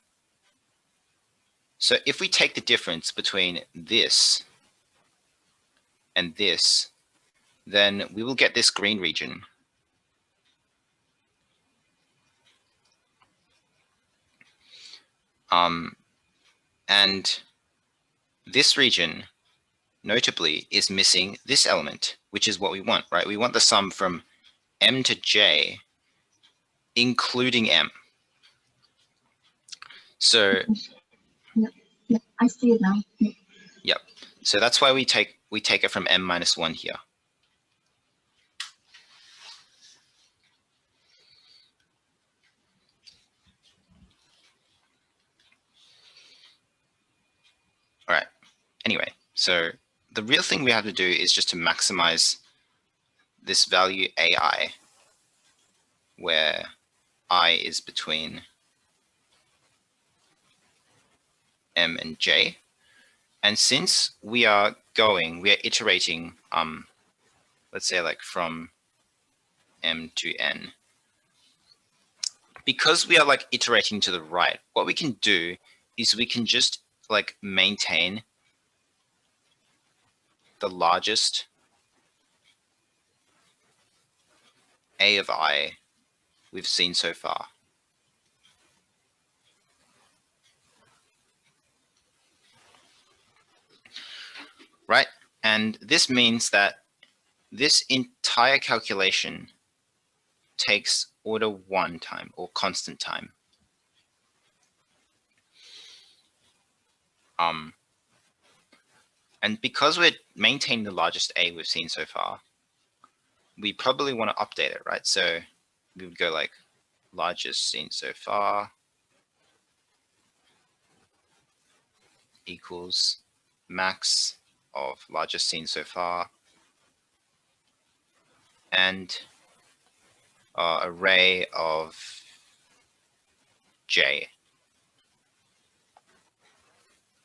Speaker 1: So if we take the difference between this and this, then we will get this green region. And this region, notably, is missing this element, which is what we want, right? We want the sum from m to j, including m. So,
Speaker 5: Yeah, I see it now. Yeah.
Speaker 1: yep. So that's why we take it from m minus 1 here. All right. Anyway, so the real thing we have to do is just to maximize this value AI, where I is between m and j. And since we are iterating, let's say like from m to n, because we are like iterating to the right, what we can do is we can just like maintain the largest a of I we've seen so far. Right? And this means that this entire calculation takes order 1 time, or constant time. And because we're maintaining the largest A we've seen so far, we probably want to update it, right? So we would go like largest seen so far equals max of largest seen so far, and array of j.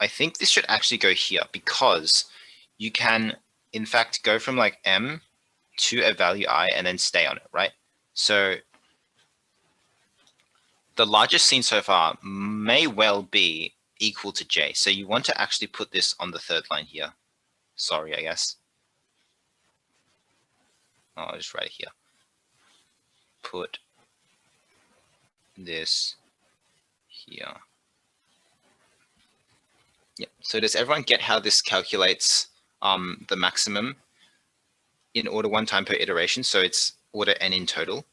Speaker 1: I think this should actually go here because you can, in fact, go from like m to a value I and then stay on it, right? So the largest seen so far may well be equal to j. So you want to actually put this on the third line here. Sorry, I guess. Oh, I'll just write it here. Put this here. Yep. So does everyone get how this calculates the maximum in order 1 time per iteration? So it's order n in total.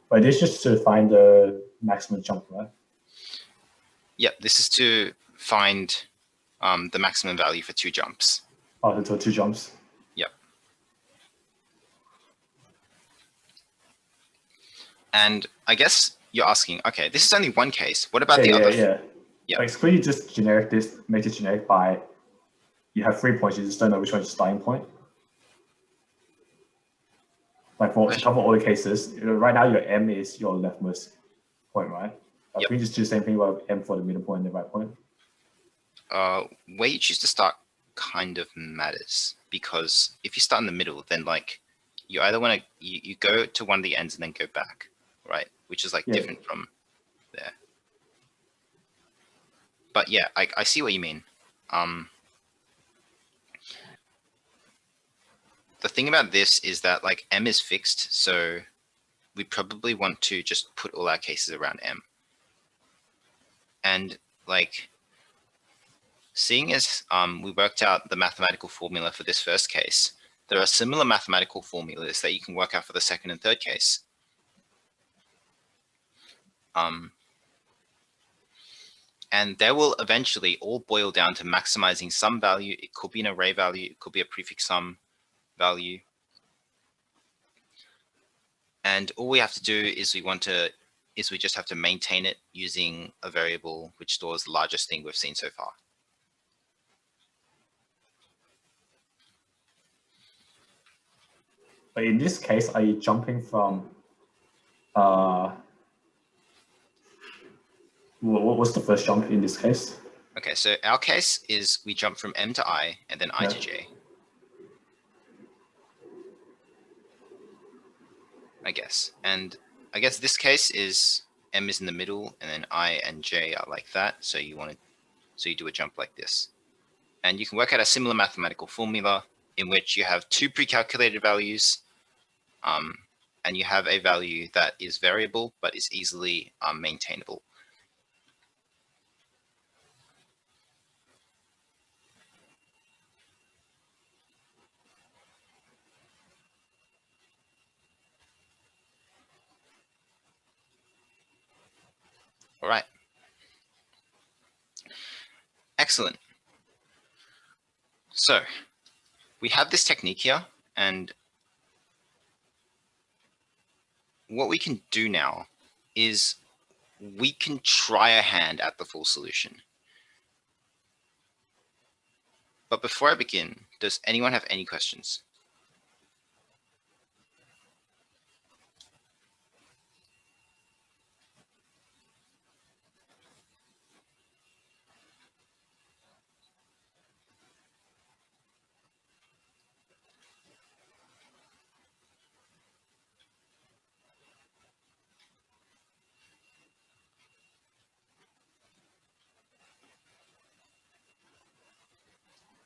Speaker 3: But this is just to find the maximum jump, right?
Speaker 1: Yep. This is to find the maximum value for 2 jumps.
Speaker 3: Oh, so 2 jumps.
Speaker 1: Yep. And I guess you're asking, okay, this is only one case. What about the other?
Speaker 3: Yeah.
Speaker 1: Yeah.
Speaker 3: Like, could you just generic this, make it generic by, you have 3 points, you just don't know which one's the starting point? Like for to cover all the cases, right now your M is your leftmost point, right?
Speaker 1: Yep.
Speaker 3: Can you just do the same thing about M for the middle point and the right point?
Speaker 1: Where you choose to start kind of matters, because if you start in the middle, then like you either want to you go to one of the ends and then go back, right? Which is like different from there. But yeah, I see what you mean. The thing about this is that like M is fixed, so we probably want to just put all our cases around M. And like, seeing as we worked out the mathematical formula for this first case, there are similar mathematical formulas that you can work out for the second and third case. And they will eventually all boil down to maximizing some value. It could be an array value, it could be a prefix sum value. And all we have to do is we just have to maintain it using a variable which stores the largest thing we've seen so far.
Speaker 3: But in this case, are you jumping from what's the first jump in this case?
Speaker 1: Okay, so our case is we jump from M to I and then I to J. I guess. And I guess this case is M is in the middle and then I and J are like that. So you do a jump like this. And you can work out a similar mathematical formula in which you have 2 pre-calculated values and you have a value that is variable but is easily maintainable. All right. Excellent. So we have this technique here, and what we can do now is we can try a hand at the full solution. But before I begin, does anyone have any questions?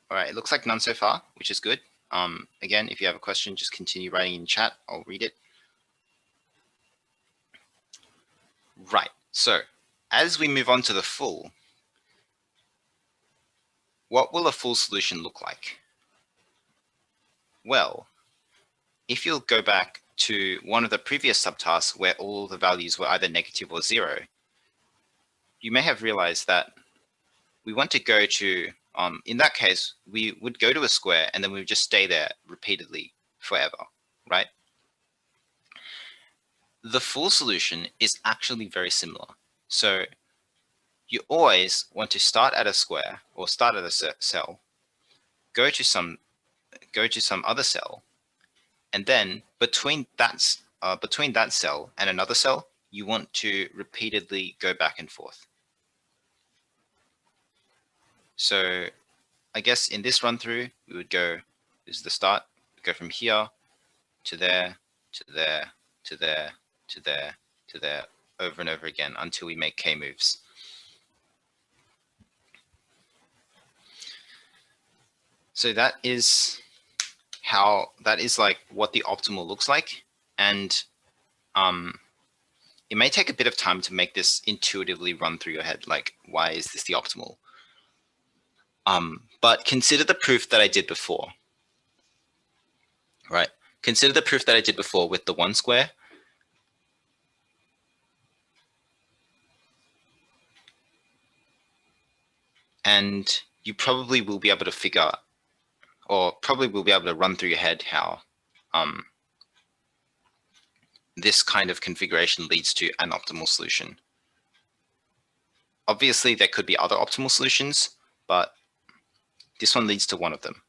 Speaker 1: All right, it looks like none so far, which is good. Again, if you have a question, just continue writing in chat. I'll read it. Right, so as we move on to the full, what will a full solution look like? Well, if you'll go back to one of the previous subtasks where all the values were either negative or 0, you may have realized that we want to go to, in that case, we would go to a square and then we would just stay there repeatedly forever, right? the full solution is actually very similar. So you always want to start at a square or start at a cell, go to some other cell, and then between that cell and another cell, you want to repeatedly go back and forth. So I guess in this run through, we would go, this is the start, go from here to there, to there, to there, to there, to there, over and over again until we make k moves. So that is like what the optimal looks like. And it may take a bit of time to make this intuitively run through your head, like, why is this the optimal? But consider the proof that I did before, right? Consider the proof that I did before with the 1 square. And you probably will be able to figure, or probably will be able to run through your head how this kind of configuration leads to an optimal solution. Obviously, there could be other optimal solutions, but this one leads to one of them.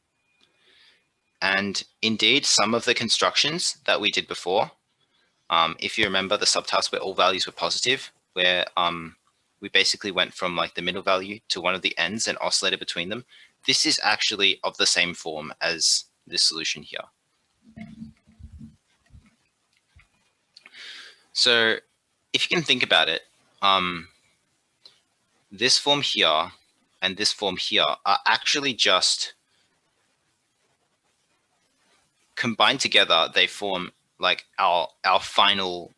Speaker 1: And indeed, some of the constructions that we did before, if you remember the subtask where all values were positive, where we basically went from like the middle value to one of the ends and oscillated between them, this is actually of the same form as this solution here. So if you can think about it, this form here and this form here are actually just combined together. They form like our final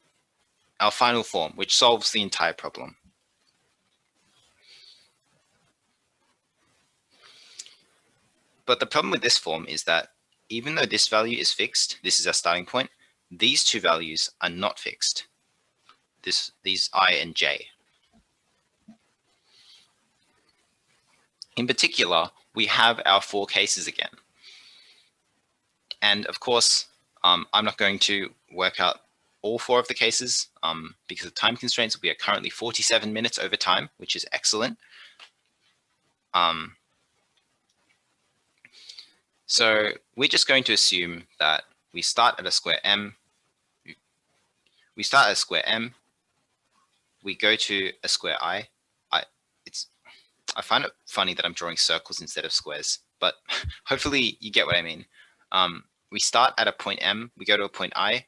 Speaker 1: form, which solves the entire problem. But the problem with this form is that even though this value is fixed, this is our starting point, these two values are not fixed. These I and j. In particular, we have our 4 cases again. And of course, I'm not going to work out all 4 of the cases because of time constraints. We are currently 47 minutes over time, which is excellent. So we're just going to assume that we start at a square m. We start at a square m. We go to a square I. I find it funny that I'm drawing circles instead of squares, but hopefully you get what I mean. We start at a point M, we go to a point I.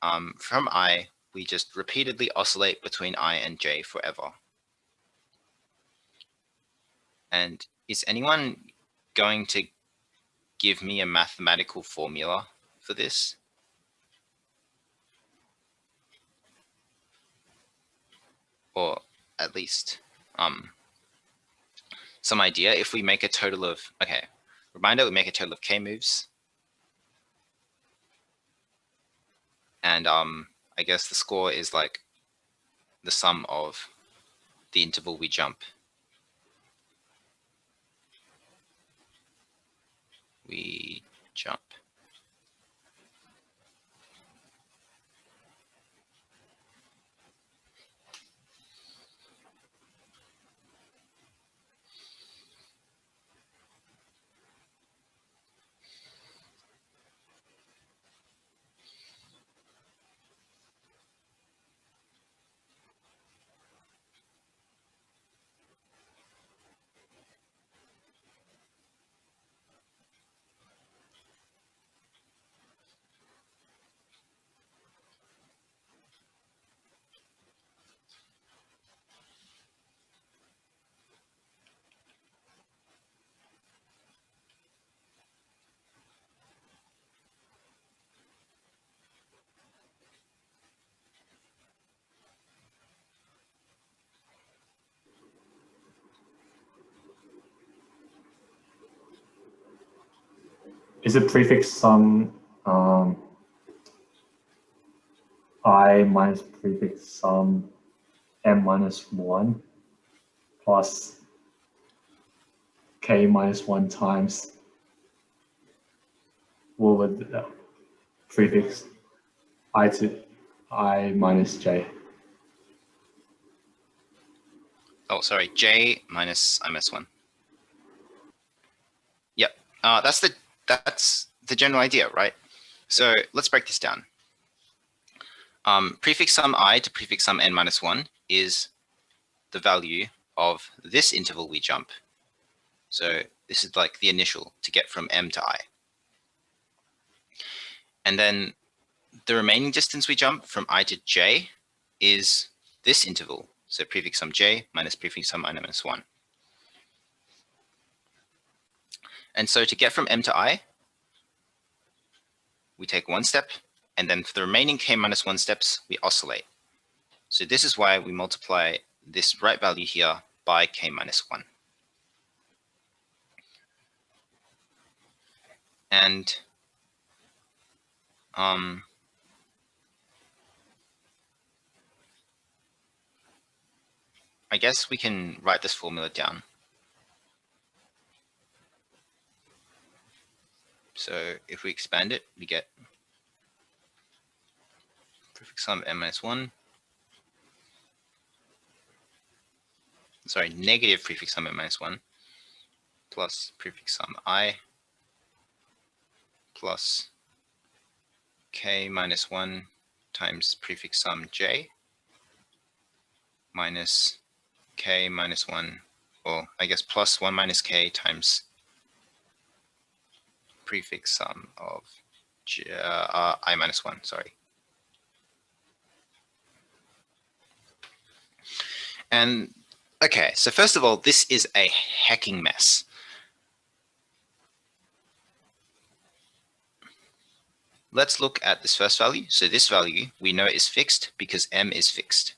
Speaker 1: From I, we just repeatedly oscillate between I and j forever. And is anyone going to give me a mathematical formula for this? Or at least some idea. If we make a total of, okay, reminder, we make a total of k moves. And I guess the score is like the sum of the interval we jump. We jump.
Speaker 3: Is it prefix sum I minus prefix sum m minus 1 plus k minus 1 times what would prefix I to I minus j.
Speaker 1: Oh, sorry, j minus I minus 1. Yep, that's the general idea, right? So let's break this down. Prefix sum I to prefix sum n minus 1 is the value of this interval we jump. So this is like the initial to get from m to I. And then the remaining distance we jump from I to j is this interval. So prefix sum j minus prefix sum I minus 1. And so to get from m to I, we take one step, and then for the remaining k minus 1 steps, we oscillate. So this is why we multiply this right value here by k minus 1. And I guess we can write this formula down. So if we expand it, we get prefix sum n minus 1. Sorry, negative prefix sum n minus 1 plus prefix sum I plus k minus 1 times prefix sum j minus k minus 1, or I guess plus 1 minus k times prefix sum of I minus 1, sorry. And okay, so first of all, this is a hecking mess. Let's look at this first value. So this value we know is fixed because m is fixed.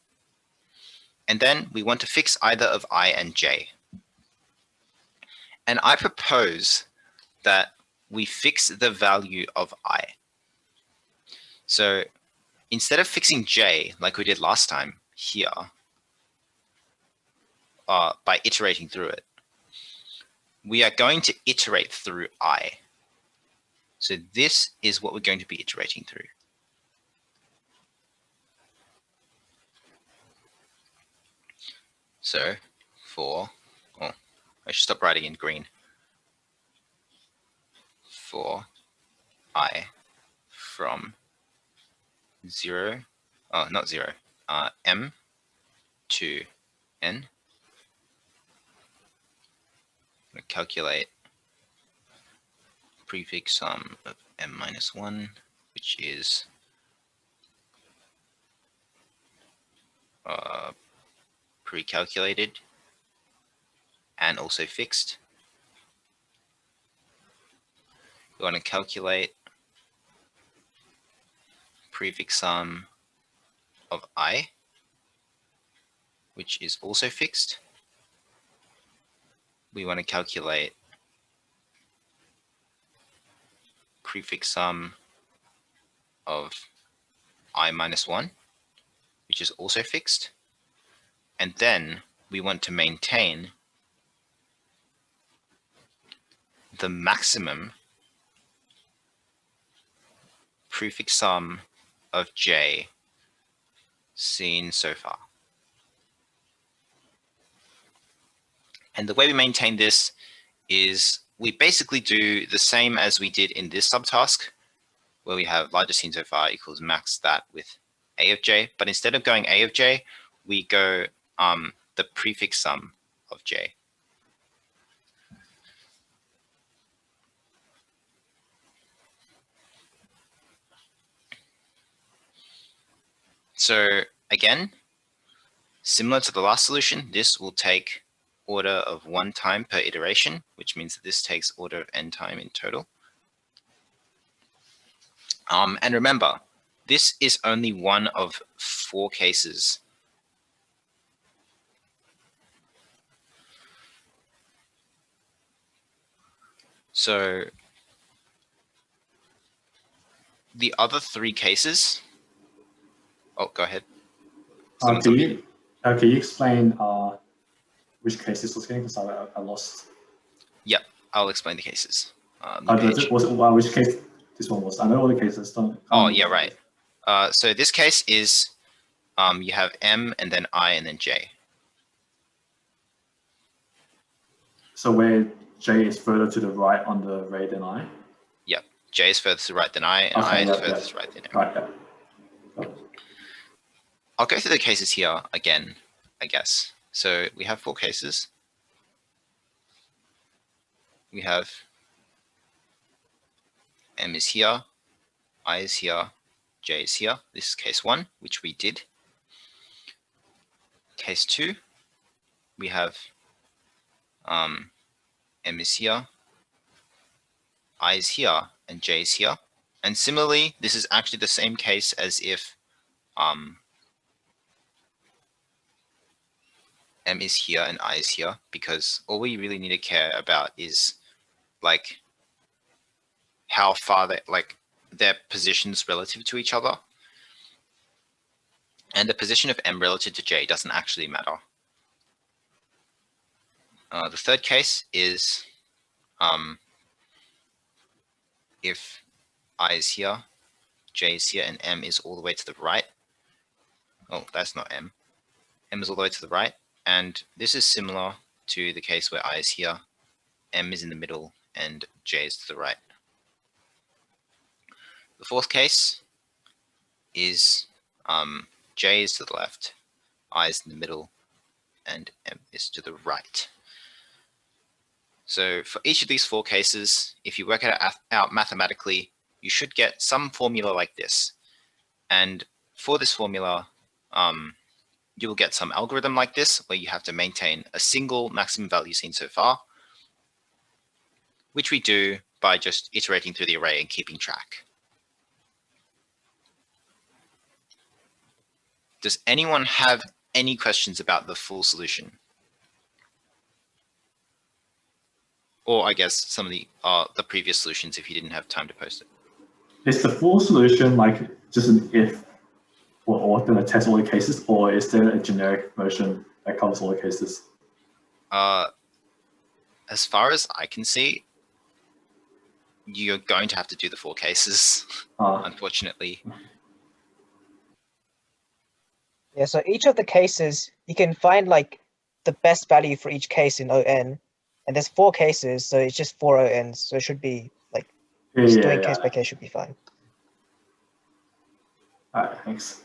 Speaker 1: And then we want to fix either of I and j. And I propose that we fix the value of I. So instead of fixing j like we did last time here, by iterating through it, we are going to iterate through I. So this is what we're going to be iterating through. So for, oh, I should stop writing in green. For I from 0, oh, not 0, m to n, I'm going to calculate prefix sum of m minus 1, which is pre-calculated and also fixed. We want to calculate prefix sum of I, which is also fixed. We want to calculate prefix sum of I minus 1, which is also fixed. And then we want to maintain the maximum prefix sum of j seen so far. And the way we maintain this is we basically do the same as we did in this subtask, where we have largest seen so far equals max that with a of j, but instead of going a of j, we go the prefix sum of j. So again, similar to the last solution, this will take order of 1 time per iteration, which means that this takes order of n time in total. And remember, this is only one of 4 cases. So the other 3 cases, oh, go ahead.
Speaker 3: Can you explain which case this was getting? Because I lost.
Speaker 1: Yep, I'll explain the cases.
Speaker 3: Which case this one was? I know all the cases.
Speaker 1: Oh, yeah, right. So this case is you have M and then I and then J.
Speaker 3: So where J is further to the right on the array than I?
Speaker 1: Yep. J is further to the right than I, and I is further to the right than M.
Speaker 3: Right, yeah.
Speaker 1: I'll go through the cases here again, I guess. So we have 4 cases. We have M is here, I is here, J is here. This is case 1, which we did. Case 2, we have M is here, I is here, and J is here. And similarly, this is actually the same case as if M is here and I is here, because all we really need to care about is like how far they like their positions relative to each other. And the position of M relative to J doesn't actually matter. The third case is if I is here, J is here, and M is all the way to the right. Oh, that's not M. M is all the way to the right. And this is similar to the case where I is here, M is in the middle, and J is to the right. The fourth case is J is to the left, I is in the middle, and M is to the right. So for each of these 4 cases, if you work it out mathematically, you should get some formula like this. And for this formula, you will get some algorithm like this, where you have to maintain a single maximum value seen so far, which we do by just iterating through the array and keeping track. Does anyone have any questions about the full solution? Or I guess some of the previous solutions if you didn't have time to post it.
Speaker 3: Is the full solution like just an if or going to test all the cases, or is there a generic version that covers all the cases?
Speaker 1: As far as I can see, you're going to have to do the 4 cases, unfortunately.
Speaker 2: Yeah, so each of the cases, you can find like the best value for each case in ON. And there's 4 cases, so it's just 4 ONs. So it should be like, just doing case by case should be fine.
Speaker 3: All right, thanks.